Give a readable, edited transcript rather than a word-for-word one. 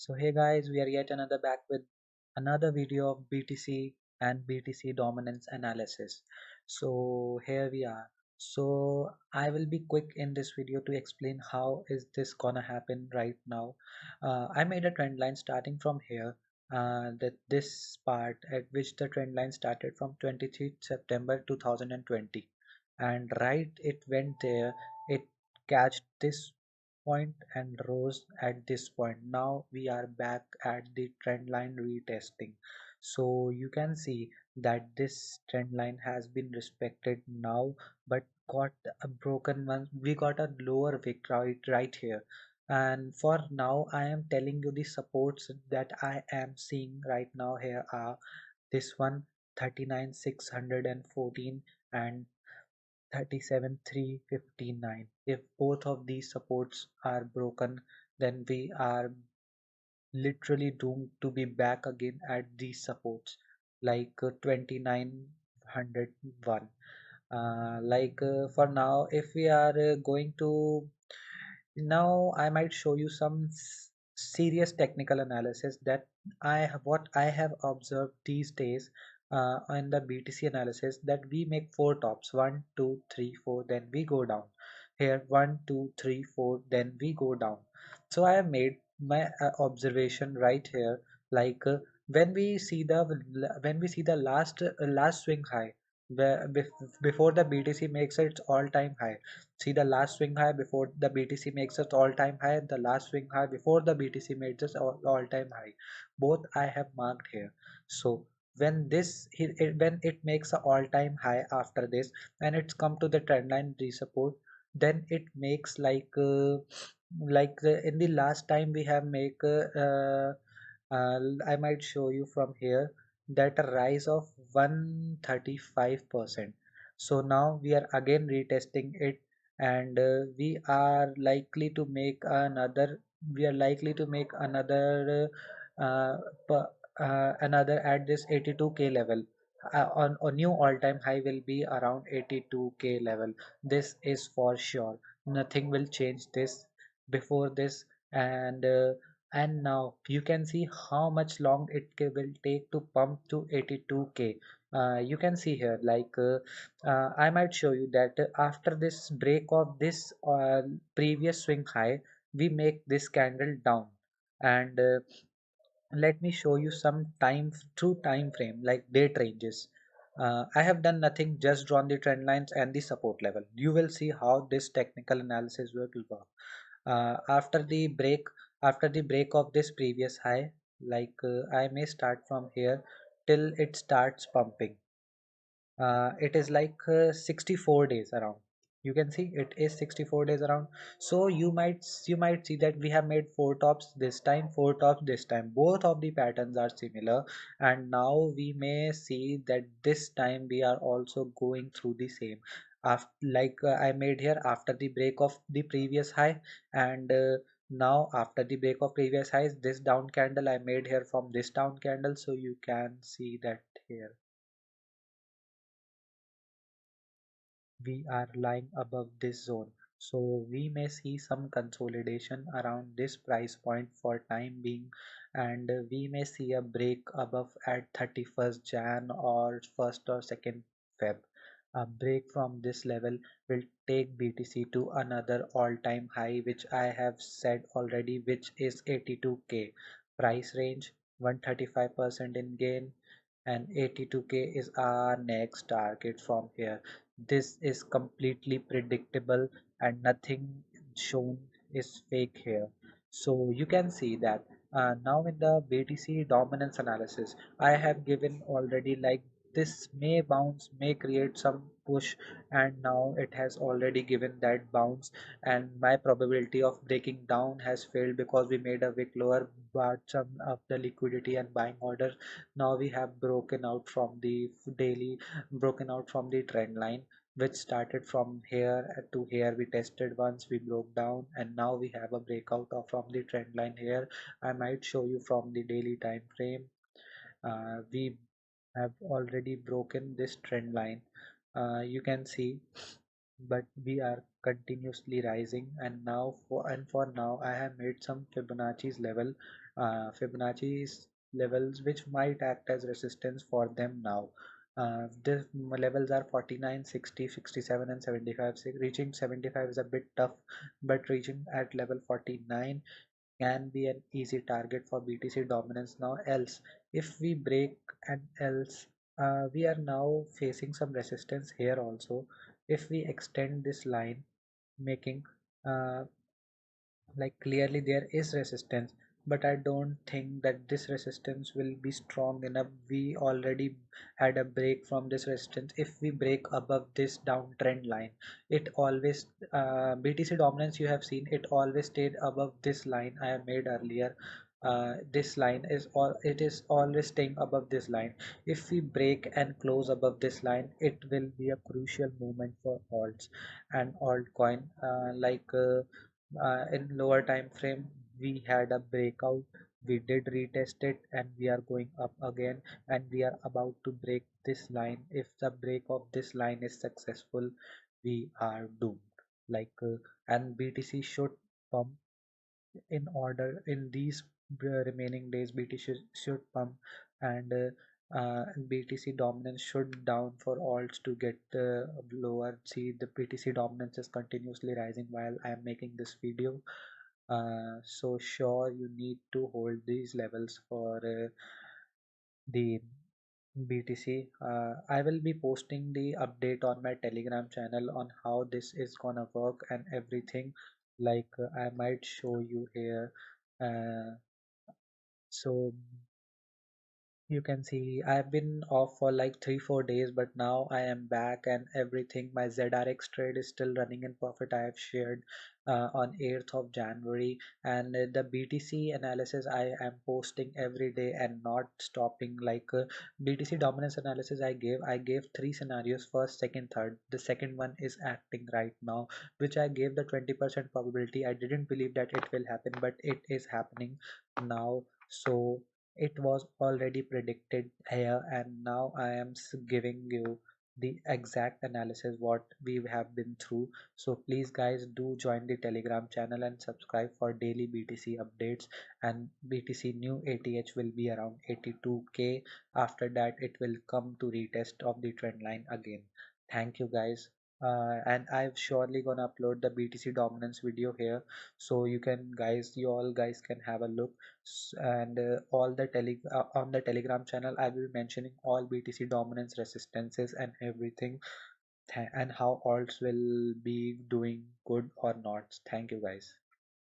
So hey guys, we are yet another back with another video of BTC and BTC dominance analysis. So here we are. So I will be quick in this video to explain how is this gonna happen right now. I made a trend line starting from here. That this part at which the trend line started from 23 September 2020, and right it went there. It catched this point and rose at this point. Now we are back at the trend line retesting. So you can see that this trend line has been respected now, but got a broken one. We got a lower wick right here. And for now, I am telling you the supports that I am seeing right now here are this one 39,614 and 37,359. If both of these supports are broken, then we are literally doomed to be back again at these supports like 2901. For now, if we are going to now, I might show you some serious technical analysis that what I have observed these days in the BTC analysis, that we make four tops: one, two, three, four, then we go down. Here, one, two, three, four, then we go down. So I have made my observation right here, like when we see the last swing high, before the BTC makes its all-time high. See the last swing high before the BTC makes its all-time high, the last swing high before the BTC makes its all-time high. Both I have marked here. So when when it makes an all-time high after this and it's come to the trend line support, then it makes in the last time we have make I might show you from here that a rise of 135%. So now we are again retesting it, and we are likely to make uh, another at this 82k level. On a new all-time high will be around 82k level. This is for sure. Nothing will change this before this. And uh, and now you can see how much long will take to pump to 82k. You can see here, I might show you that after this break of this previous swing high, we make this candle down. And let me show you some time frame, like date ranges. I have done nothing, just drawn the trend lines and the support level. You will see how this technical analysis will work. After the break of this previous high, I may start from here till it starts pumping. It is 64 days around. You can see it is 64 days around. So you might see that we have made four tops this time, four tops this time. Both of the patterns are similar, and now we may see that this time we are also going through the same. After I made here after the break of the previous high, and now after the break of previous highs, this down candle I made here from this down candle. So you can see that here we are lying above this zone. So we may see some consolidation around this price point for time being, and we may see a break above at 31st Jan or 1st or 2nd Feb. A break from this level will take BTC to another all-time high, which I have said already, which is 82k. Price range 135% in gain, and 82k is our next target from here. This is completely predictable, and nothing shown is fake here. So you can see that now in the BTC dominance analysis, I have given already, like, this may bounce, may create some push, and now it has already given that bounce, and my probability of breaking down has failed because we made a wick lower, but some of the liquidity and buying orders. Now we have broken out from the trend line, which started from here to here. We tested once, we broke down, and now we have a breakout from the trend line here. I might show you from the daily time frame. We have already broken this trend line. You can see but we are continuously rising. And for now I have made some Fibonacci's levels which might act as resistance for them now. These levels are 49, 60, 67 and 75. Reaching 75 is a bit tough, but reaching at level 49 can be an easy target for BTC dominance now. Else, if we break, and else we are now facing some resistance here also. If we extend this line, making uh, like clearly there is resistance, but I don't think that this resistance will be strong enough. We already had a break from this resistance. If we break above this downtrend line, it always BTC dominance, you have seen it always stayed above this line I have made earlier. This line is all, it is always staying above this line. If we break and close above this line, it will be a crucial moment for alts and altcoin. In lower time frame, we had a breakout, we did retest it, and we are going up again, and we are about to break this line. If the break of this line is successful, we are doomed. And BTC should pump in order in these remaining days. BTC should pump, and BTC dominance should down for alts to get lower. See, the BTC dominance is continuously rising while I am making this video. So sure, you need to hold these levels for the BTC. I will be posting the update on my Telegram channel on how this is gonna work and everything. I might show you here. Uh, so you can see I've been off for like 3-4 days, but now I am back and everything. My ZRX trade is still running in profit. I have shared on 8th of January, and the BTC analysis I am posting every day and not stopping. BTC dominance analysis I gave three scenarios: first, second, third. The second one is acting right now, which I gave the 20% probability. I didn't believe that it will happen, but it is happening now. So it was already predicted here, and now I am giving you the exact analysis what we have been through. So please guys, do join the Telegram channel and subscribe for daily BTC updates. And BTC new ATH will be around 82k. After that it will come to retest of the trend line again. Thank you guys. And I've surely gonna upload the BTC dominance video here, so you all guys can have a look. And all the on the Telegram channel I will be mentioning all BTC dominance resistances and everything, and how alts will be doing good or not. Thank you guys.